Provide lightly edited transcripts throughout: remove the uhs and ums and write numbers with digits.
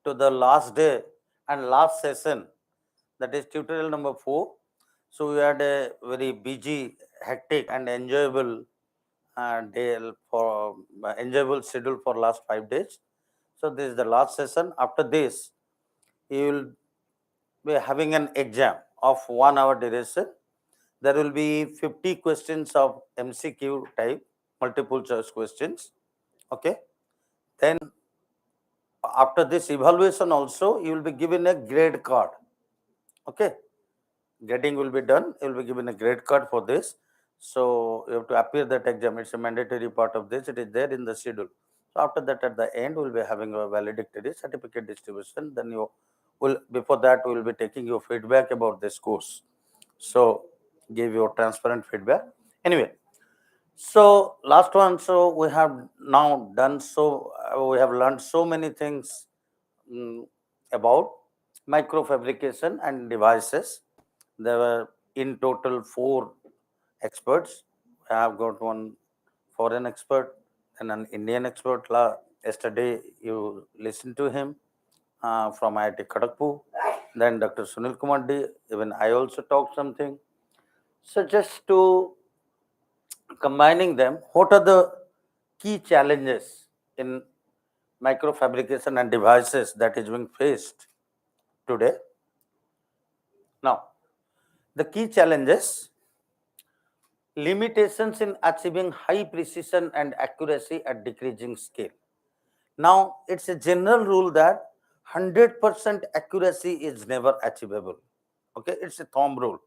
to the last day and last session, that is tutorial number 4. So we had a very busy, hectic and enjoyable day for enjoyable schedule for last 5 days. So this is the last session. After this, you will be having an exam of 1 hour duration. There will be 50 questions of MCQ type, multiple choice questions. Okay. Then after this evaluation also, you will be given a grade card. Okay. Grading will be done. You will be given a grade card for this. So you have to appear that exam. It's a mandatory part of this. It is there in the schedule. So after that, at the end, we'll be having a valedictory certificate distribution. Then you will, before that, we will be taking your feedback about this course. So give your transparent feedback. Anyway, so last one. So we have now done so. We have learned so many things about microfabrication and devices. There were in total 4 experts. I have got one foreign expert and an Indian expert. Yesterday, you listened to him from IIT Kharagpur. Then Dr. Sunil Kumar D. Even I also talked something. So just to combining them, what are the key challenges in microfabrication and devices that is being faced today? Now, the key challenges: limitations in achieving high precision and accuracy at decreasing scale. Now, it's a general rule that 100% accuracy is never achievable. Okay, it's a thumb rule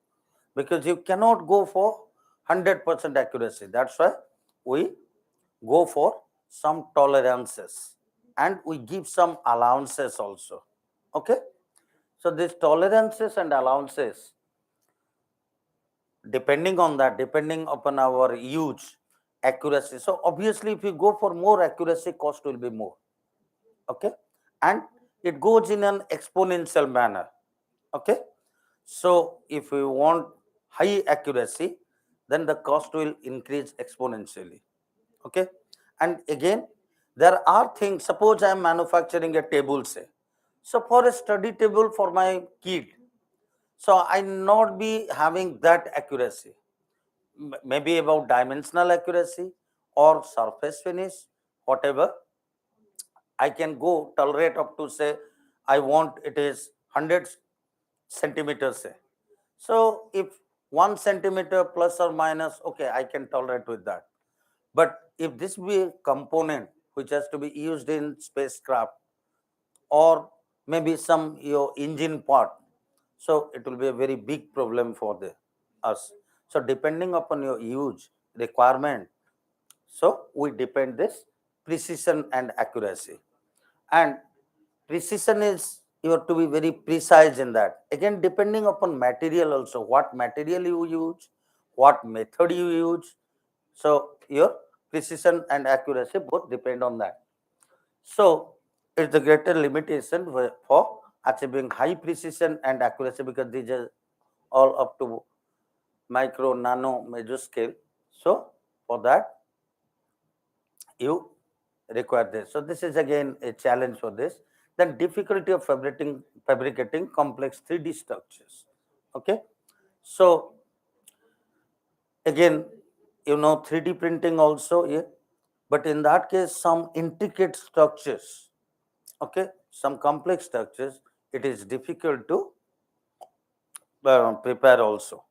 because you cannot go for 100% accuracy. That's why we go for some tolerances and we give some allowances also. Okay, so these tolerances and allowances, depending on that, depending upon our use, accuracy. So obviously, if you go for more accuracy, cost will be more. Okay, and it goes in an exponential manner. Okay, so if we want high accuracy, then the cost will increase exponentially. Okay, and again, there are things. Suppose I am manufacturing a table, say. So for a study table for my kid, so I not be having that accuracy. Maybe about dimensional accuracy or surface finish, whatever. I can go tolerate up to, say, I want it is 100 centimeters, say. So if 1 centimeter plus or minus, okay, I can tolerate with that. But if this be a component which has to be used in spacecraft or maybe some your engine part, so it will be a very big problem for us. So depending upon your use requirement, so we depend this precision and accuracy. And precision is you have to be very precise in that. Again, depending upon material also, what material you use, what method you use. So your precision and accuracy both depend on that. So it's the greater limitation for achieving high precision and accuracy because these are all up to micro, nano, major scale. So for that, you require this. So this is again a challenge for this. Then difficulty of fabricating complex 3D structures. Okay. So again, 3D printing also, yeah, but in that case, some intricate structures, okay, some complex structures, it is difficult to prepare also.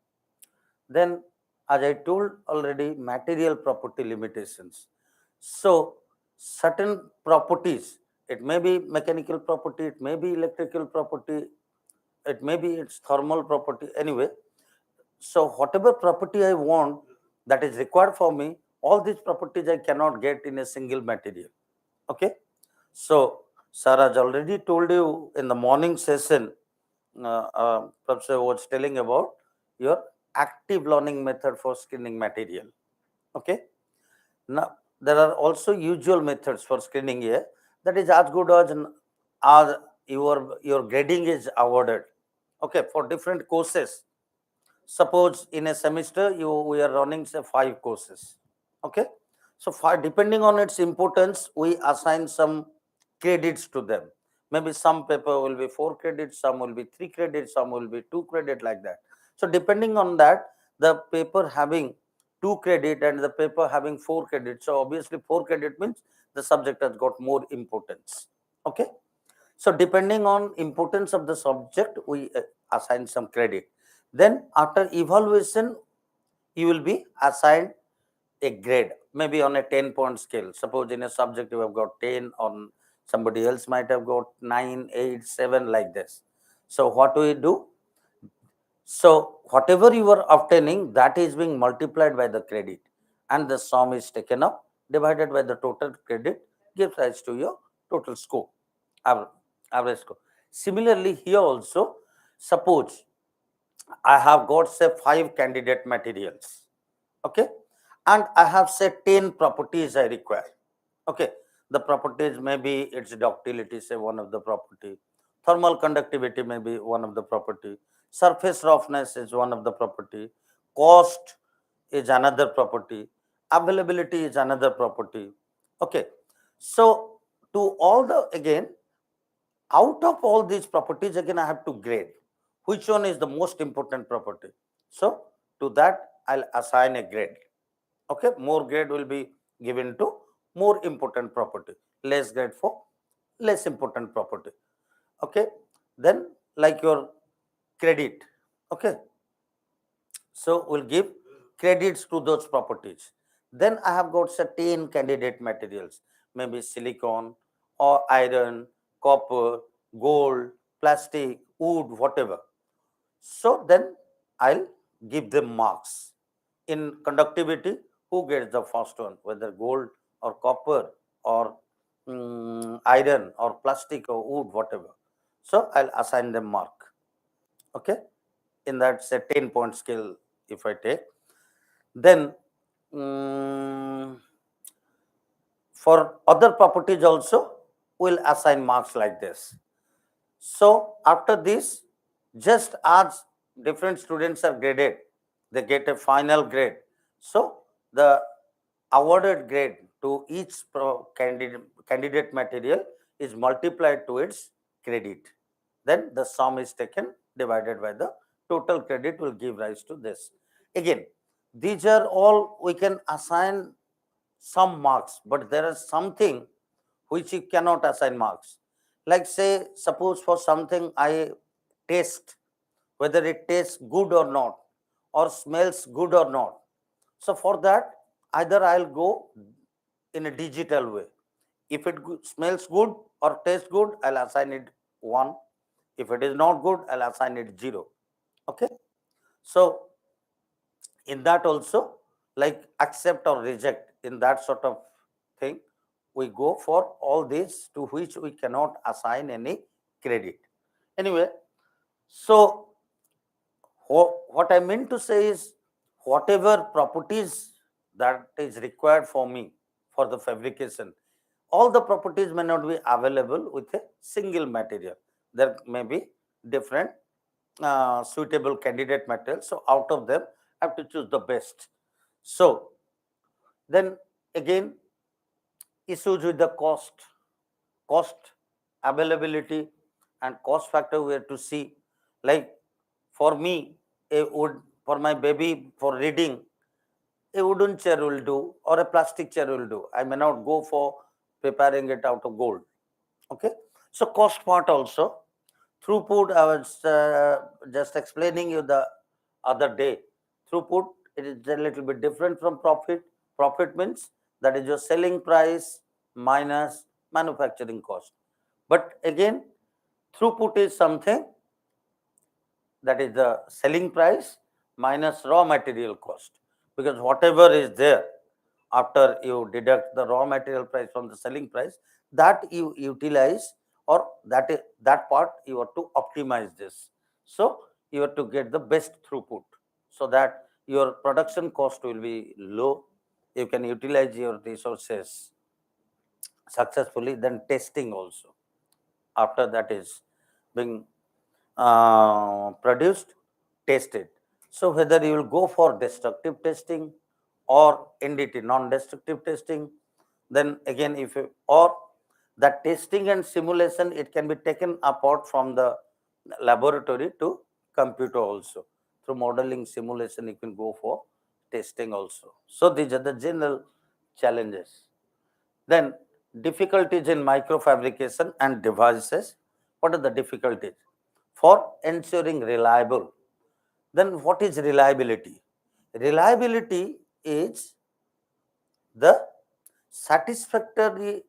Then, as I told already, material property limitations. So, certain properties, it may be mechanical property, it may be electrical property, it may be its thermal property. Anyway, so whatever property I want that is required for me, all these properties I cannot get in a single material. Okay. So, sir has already told you in the morning session, Professor was telling about your active learning method for screening material. Okay. Now, there are also usual methods for screening here that is as good as your grading is awarded. Okay, for different courses. Suppose in a semester we are running say 5 courses. Okay, so depending on its importance, we assign some credits to them. Maybe some paper will be 4 credits, some will be 3 credits, some will be 2 credit, like that. So depending on that, the paper having 2 credit and the paper having 4 credits, so obviously 4 credit means the subject has got more importance. Okay. So depending on importance of the subject, we assign some credit. Then after evaluation, you will be assigned a grade, maybe on a 10-point scale. Suppose in a subject you have got 10, on somebody else might have got 9, 8, 7, like this. So what do we do? So whatever you are obtaining, that is being multiplied by the credit, and the sum is taken up, divided by the total credit, gives rise to your total score, average score. Similarly, here also, suppose I have got say 5 candidate materials, okay, and I have say 10 properties I require. Okay, the properties, maybe its ductility, say one of the property, thermal conductivity may be one of the property, surface roughness is one of the property, cost is another property, availability is another property. Okay, so to all the, again, out of all these properties, again I have to grade which one is the most important property. So to that I'll assign a grade. Okay, more grade will be given to more important property, less grade for less important property. Okay, then like your credit. Okay, so we'll give credits to those properties. Then I have got certain candidate materials, maybe silicon or iron, copper, gold, plastic, wood, whatever. So then I'll give them marks. In conductivity, who gets the first one, whether gold or copper or iron or plastic or wood, whatever. So I'll assign them mark. Okay, in that say 10-point scale, if I take, then for other properties also, we'll assign marks like this. So after this, just as different students are graded, they get a final grade. So the awarded grade to each candidate material is multiplied to its credit. Then the sum is taken, divided by the total credit, will give rise to this. Again, these are all we can assign some marks, but there is something which you cannot assign marks. Like say, suppose for something I taste, whether it tastes good or not, or smells good or not. So for that, either I'll go in a digital way. If it smells good or tastes good, I'll assign it 1. If it is not good, I'll assign it 0. Okay. So in that also, like accept or reject, in that sort of thing, we go for all these to which we cannot assign any credit. Anyway, so what I meant to say is, whatever properties that is required for me for the fabrication, all the properties may not be available with a single material. There may be different suitable candidate materials. So out of them, I have to choose the best. So then again, issues with the cost, availability, and cost factor we have to see. Like for me, a wood, for my baby for reading, a wooden chair will do, or a plastic chair will do. I may not go for preparing it out of gold. Okay, so cost part also. Throughput, I was just explaining you the other day. Throughput, it is a little bit different from profit. Profit means that is your selling price minus manufacturing cost. But again, throughput is something that is the selling price minus raw material cost. Because whatever is there, after you deduct the raw material price from the selling price, that you utilize, or that part you have to optimize this. So you have to get the best throughput, so that your production cost will be low. You can utilize your resources successfully. Then testing also, after that is being produced, tested. So whether you will go for destructive testing or NDT, non-destructive testing, then again, if you, or That testing and simulation, it can be taken apart from the laboratory to computer also. Through modeling simulation, you can go for testing also. So these are the general challenges. Then difficulties in microfabrication and devices. What are the difficulties? For ensuring reliable. Then what is reliability? Reliability is the satisfactory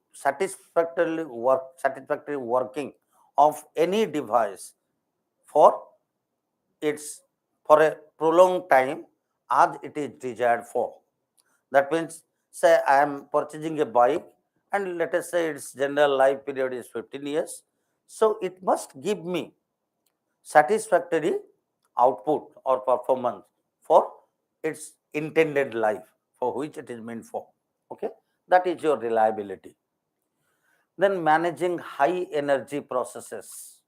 working of any device for its for a prolonged time as it is desired for. That means, say I am purchasing a bike, and let us say its general life period is 15 years. So it must give me satisfactory output or performance for its intended life for which it is meant for. Okay, that is your reliability. Then managing high energy processes.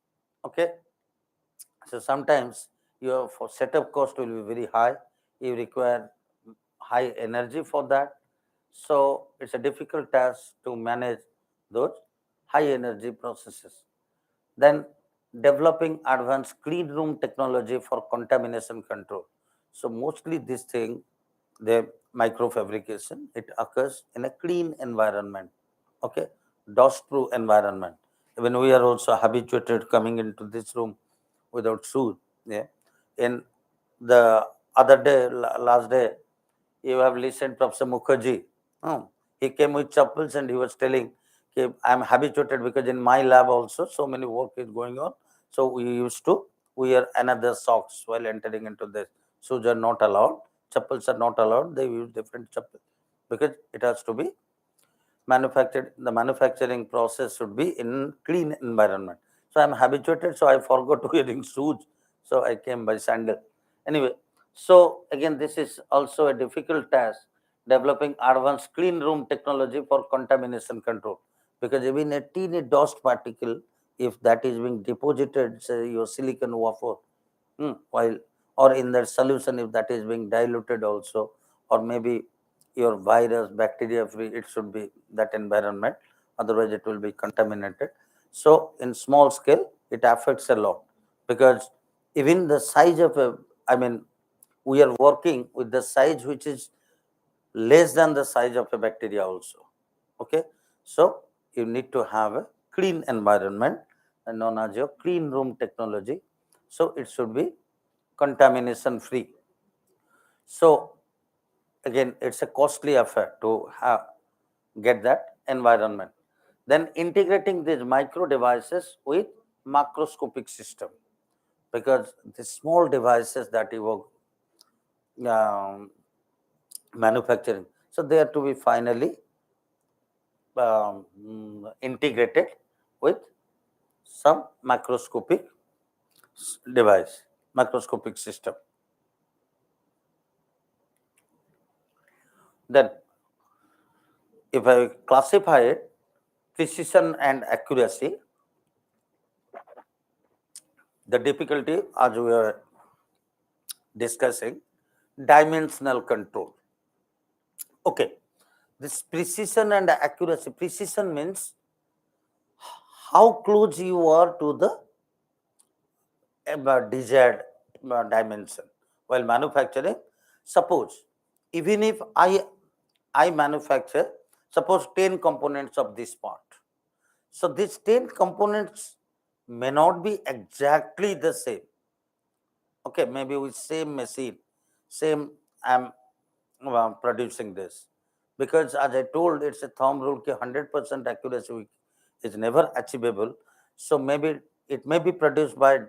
Okay, so sometimes your for setup cost will be very high. You require high energy for that. So it's a difficult task to manage those high energy processes. Then developing advanced clean room technology for contamination control. So mostly this thing, the microfabrication, it occurs in a clean environment. Okay, dust proof environment. Even we are also habituated coming into this room without shoes. Yeah, in the other day, last day, you have listened Professor Mukherjee. Hmm. He came with chappals and he was telling, okay, I'm habituated because in my lab also so many work is going on. So we used to wear another socks while entering into this. Shoes are not allowed, chappals are not allowed. They use different chappals because it has to be manufactured. The manufacturing process should be in clean environment. So I'm habituated, so I forgot wearing shoes. So I came by sandal. Anyway, so again, this is also a difficult task, developing advanced clean room technology for contamination control. Because even a teeny dust particle, if that is being deposited, say your silicon wafer, while or in that solution, if that is being diluted also, or maybe your virus, bacteria free, it should be that environment, otherwise it will be contaminated. So in small scale, it affects a lot, because even the size of a, I mean, we are working with the size which is less than the size of a bacteria also. Okay, so you need to have a clean environment and known as your clean room technology. So it should be contamination free. So again, it's a costly affair to have get that environment. Then integrating these micro devices with macroscopic system, because the small devices that you are manufacturing, so they are to be finally integrated with some macroscopic device, macroscopic system. Then, if I classify it, precision and accuracy, the difficulty as we are discussing, dimensional control. Okay, this precision and accuracy. Precision means how close you are to the desired dimension while manufacturing. Suppose even if I manufacture, suppose 10 components of this part, so these 10 components may not be exactly the same. Okay, maybe with same machine, same I'm producing this, because as I told, it's a thumb rule, 100% accuracy is never achievable. So maybe it may be produced by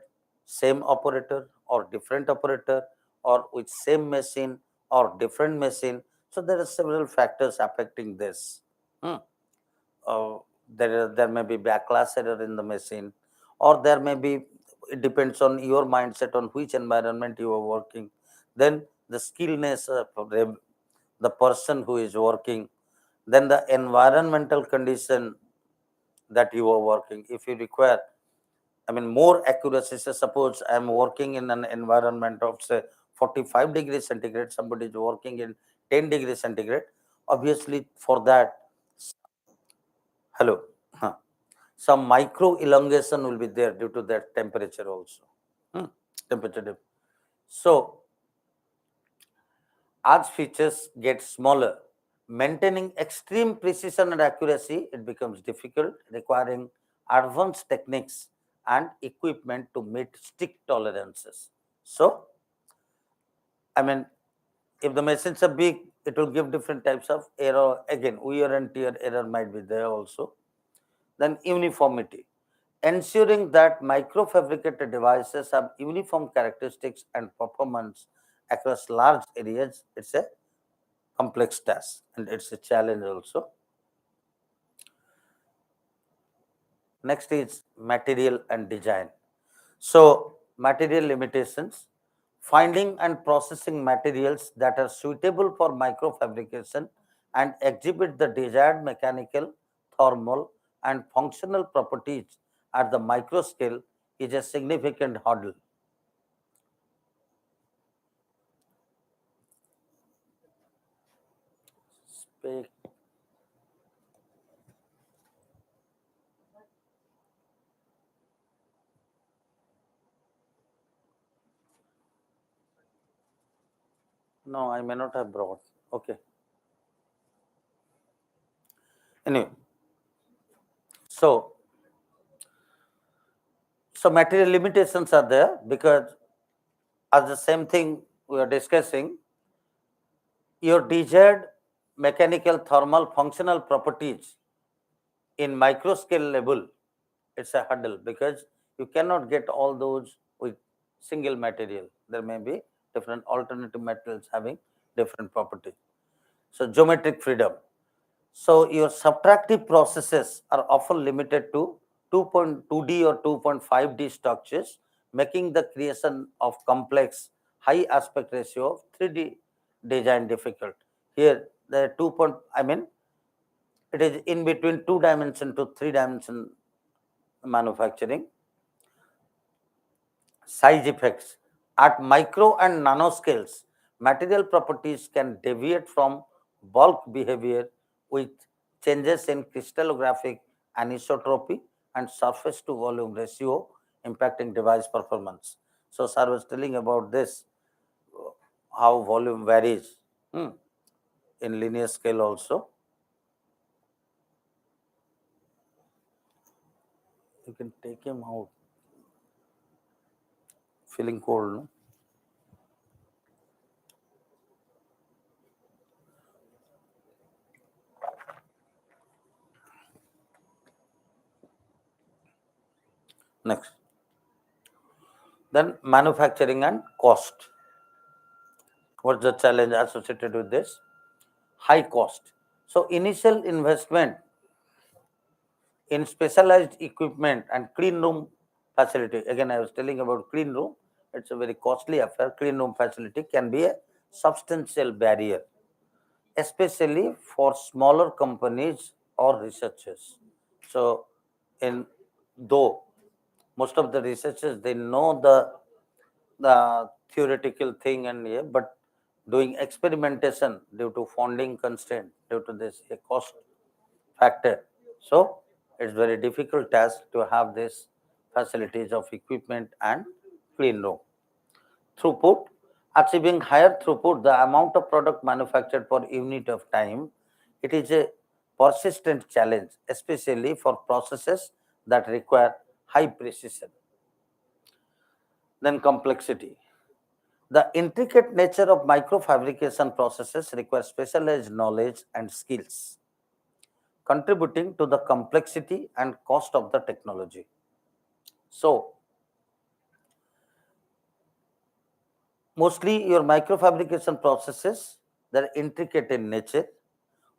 same operator or different operator, or with same machine or different machine. So there are several factors affecting this. Hmm. There may be backlash error in the machine, or there may be, it depends on your mindset on which environment you are working. Then the skillness of the person who is working, then the environmental condition that you are working. If you require, I mean, more accuracy, say suppose I am working in an environment of say 45 degrees centigrade, somebody is working in 10 degrees centigrade. Obviously, for that, hello. Huh. some micro elongation will be there due to that temperature also. Hmm, temperature dip. So as features get smaller, maintaining extreme precision and accuracy, it becomes difficult, requiring advanced techniques and equipment to meet strict tolerances. So, I mean, if the machines are big, it will give different types of error. Again, wear and tear error might be there also. Then uniformity. Ensuring that microfabricated devices have uniform characteristics and performance across large areas, it's a complex task and it's a challenge also. Next is material and design. So, material limitations, finding and processing materials that are suitable for microfabrication and exhibit the desired mechanical, thermal, and functional properties at the micro scale is a significant hurdle. Spec- No, I may not have brought. Okay. Anyway, so material limitations are there because as the same thing we are discussing, your desired mechanical, thermal, functional properties in micro scale level, it's a hurdle because you cannot get all those with single material. There may be different alternative materials having different property. So geometric freedom. So your subtractive processes are often limited to 2.2D or 2.5D structures, making the creation of complex high aspect ratio of 3D design difficult. Here the 2. I mean, it is in between 2 dimension to 3 dimension manufacturing. Size effects. At micro and nano scales, material properties can deviate from bulk behavior with changes in crystallographic anisotropy and surface to volume ratio impacting device performance. So, sir was telling about this, how volume varies in linear scale also. You can take him out. Feeling cold, no? Next. Then manufacturing and cost. What's the challenge associated with this? High cost. So initial investment in specialized equipment and clean room facility. Again, I was telling about clean room. It's a very costly affair. Clean room facility can be a substantial barrier, especially for smaller companies or researchers. So, in though most of the researchers they know the theoretical thing and yeah, but doing experimentation due to funding constraint, due to this cost factor. So it's very difficult task to have this facilities of equipment and clean room. Throughput, achieving higher throughput, the amount of product manufactured per unit of time, it is a persistent challenge, especially for processes that require high precision. Then complexity. The intricate nature of microfabrication processes requires specialized knowledge and skills, contributing to the complexity and cost of the technology. So, mostly your microfabrication processes that are intricate in nature,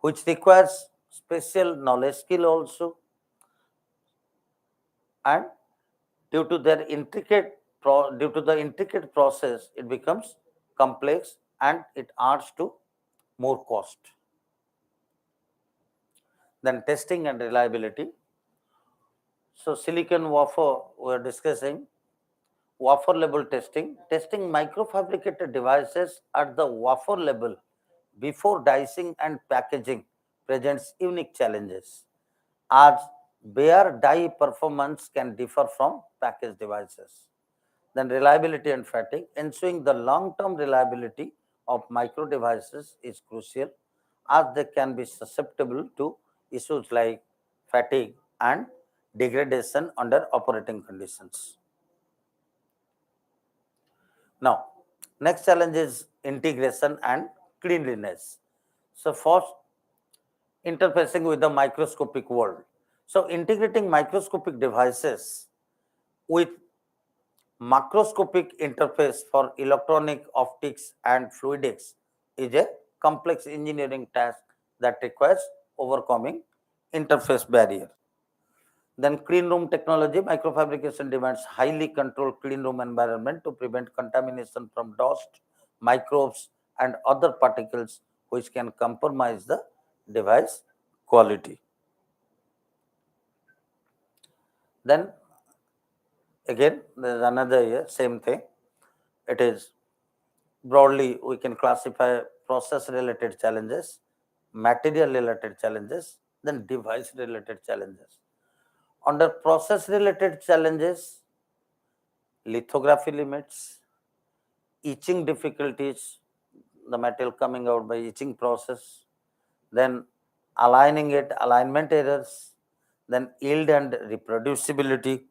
which requires special knowledge skill also, and due to the intricate process, it becomes complex and it adds to more cost. Then testing and reliability. So silicon wafer we are discussing wafer level testing. Testing microfabricated devices at the wafer level before dicing and packaging presents unique challenges as bare die performance can differ from packaged devices. Then reliability and fatigue. Ensuring the long-term reliability of micro devices is crucial as they can be susceptible to issues like fatigue and degradation under operating conditions. Now, next challenge is integration and cleanliness. So, first, interfacing with the microscopic world. So, integrating microscopic devices with macroscopic interface for electronic optics and fluidics is a complex engineering task that requires overcoming interface barrier. Then clean room technology, microfabrication demands highly controlled clean room environment to prevent contamination from dust, microbes, and other particles which can compromise the device quality. Then again, there's another here, same thing. It is broadly we can classify process related challenges, material related challenges, then device related challenges. Under process related challenges, lithography limits, etching difficulties, the material coming out by etching process, then aligning it, alignment errors, then yield and reproducibility,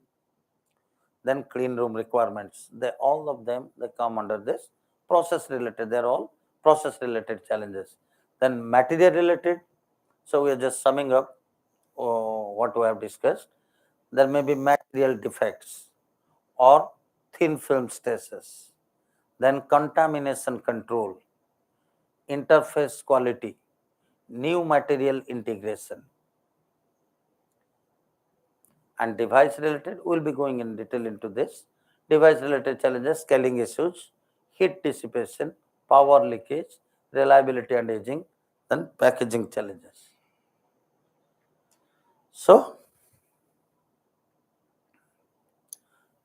then clean room requirements. They all of them they come under this process related. They're all process related challenges. Then material related. So we are just summing up what we have discussed. There may be material defects or thin film stresses. Then contamination control, interface quality, new material integration, and device related. We'll be going in detail into this. Device related challenges, scaling issues, heat dissipation, power leakage, reliability and aging, then packaging challenges. So,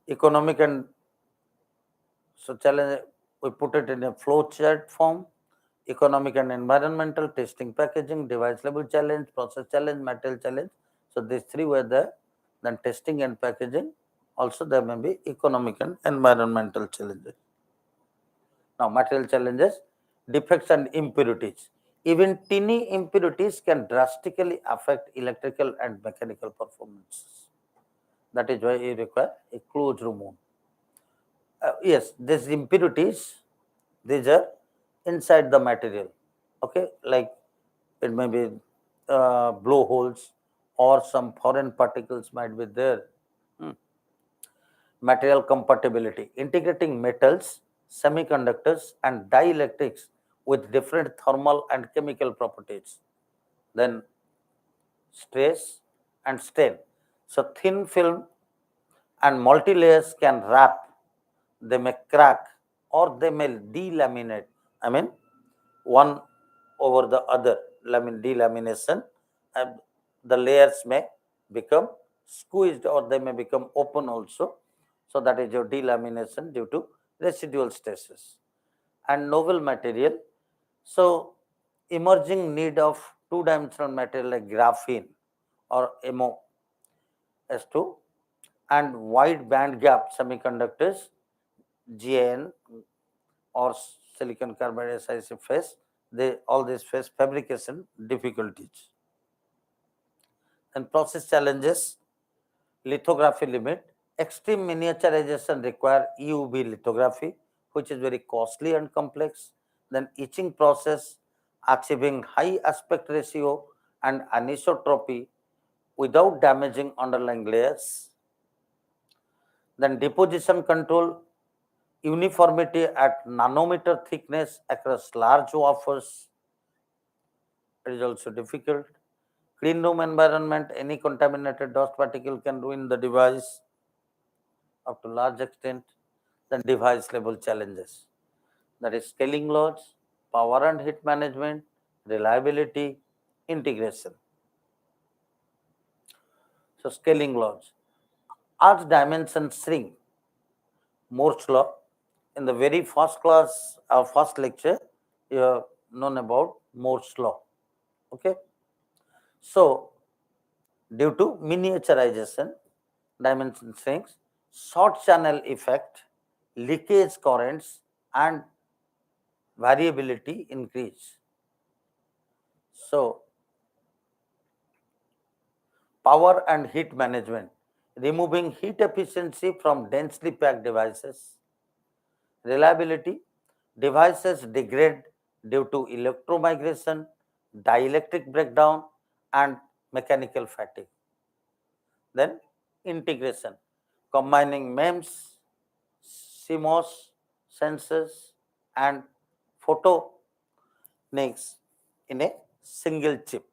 economic and so challenge we put it in a flow chart form. Economic and environmental, testing, packaging, device level challenge, process challenge, material challenge. So these three were there. Then testing and packaging. Also there may be economic and environmental challenges. Now material challenges, defects and impurities. Even teeny impurities can drastically affect electrical and mechanical performances. That is why you require a closed room. Yes, these impurities, these are inside the material. Okay, like it may be blowholes or some foreign particles might be there. Material compatibility, integrating metals, semiconductors, and dielectrics with different thermal and chemical properties. Then stress and strain. So thin film and multi-layers can wrap, they may crack or they may delaminate. I mean, one over the other, delamination, and the layers may become squeezed or they may become open also. So that is your delamination due to residual stresses. And novel material. So emerging need of two-dimensional material like graphene or MoS2 and wide band gap semiconductors, GaN or silicon carbide SiC face, they all these face fabrication difficulties. And process challenges, lithography limit, extreme miniaturization require EUV lithography, which is very costly and complex. Then etching process, achieving high aspect ratio and anisotropy without damaging underlying layers. Then deposition control, uniformity at nanometer thickness across large wafers. It is also difficult. Clean room environment, any contaminated dust particle can ruin the device up to large extent. Then device level challenges, that is scaling laws, power and heat management, reliability, integration. So scaling laws. As dimensions shrink, Moore's law. In the very first class, our first lecture, you have known about Moore's law. Okay. So due to miniaturization, dimension shrinks, short channel effect, leakage currents, and variability increase. So, power and heat management, removing heat efficiency from densely packed devices. Reliability, devices degrade due to electromigration, dielectric breakdown, and mechanical fatigue. Then integration, combining MEMS, CMOS sensors, and photonics in a single chip.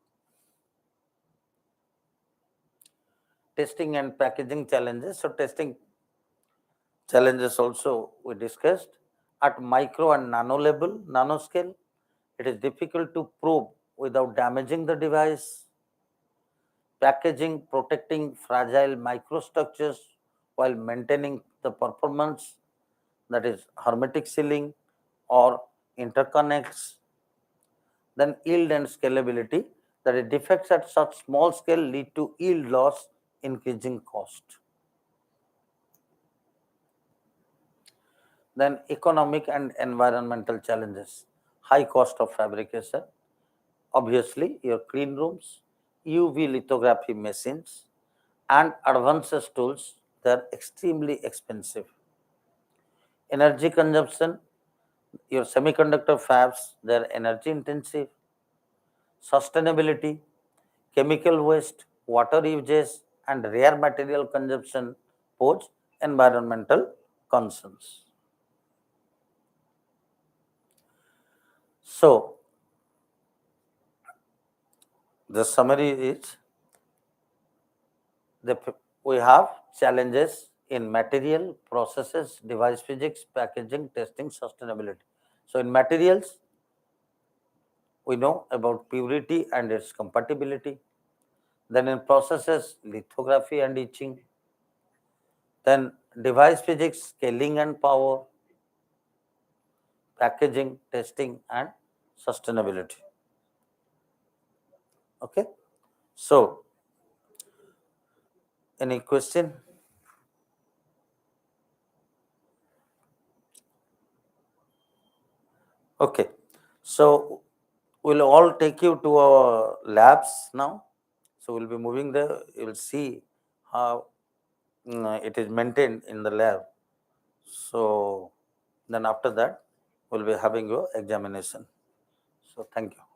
Testing and packaging challenges. So testing challenges also we discussed at micro and nano level, nanoscale. It is difficult to probe without damaging the device. Packaging, protecting fragile microstructures while maintaining the performance, that is hermetic sealing or interconnects. Then yield and scalability, that is defects at such small scale lead to yield loss, increasing cost. Then economic and environmental challenges, high cost of fabrication, obviously your clean rooms, UV lithography machines, and advanced tools, they are extremely expensive. Energy consumption, your semiconductor fabs, they are energy intensive. Sustainability, chemical waste, water usage, and rare material consumption pose environmental concerns. So, the summary is we have challenges in material, processes, device physics, packaging, testing, sustainability. So, in materials, we know about purity and its compatibility. Then in processes, lithography and etching. Then device physics, scaling and power, packaging, testing, and sustainability. Okay. So, any question? Okay. So, we'll all take you to our labs now. So, we'll be moving there. You will see how it is maintained in the lab. So, then after that, we'll be having your examination. So, thank you.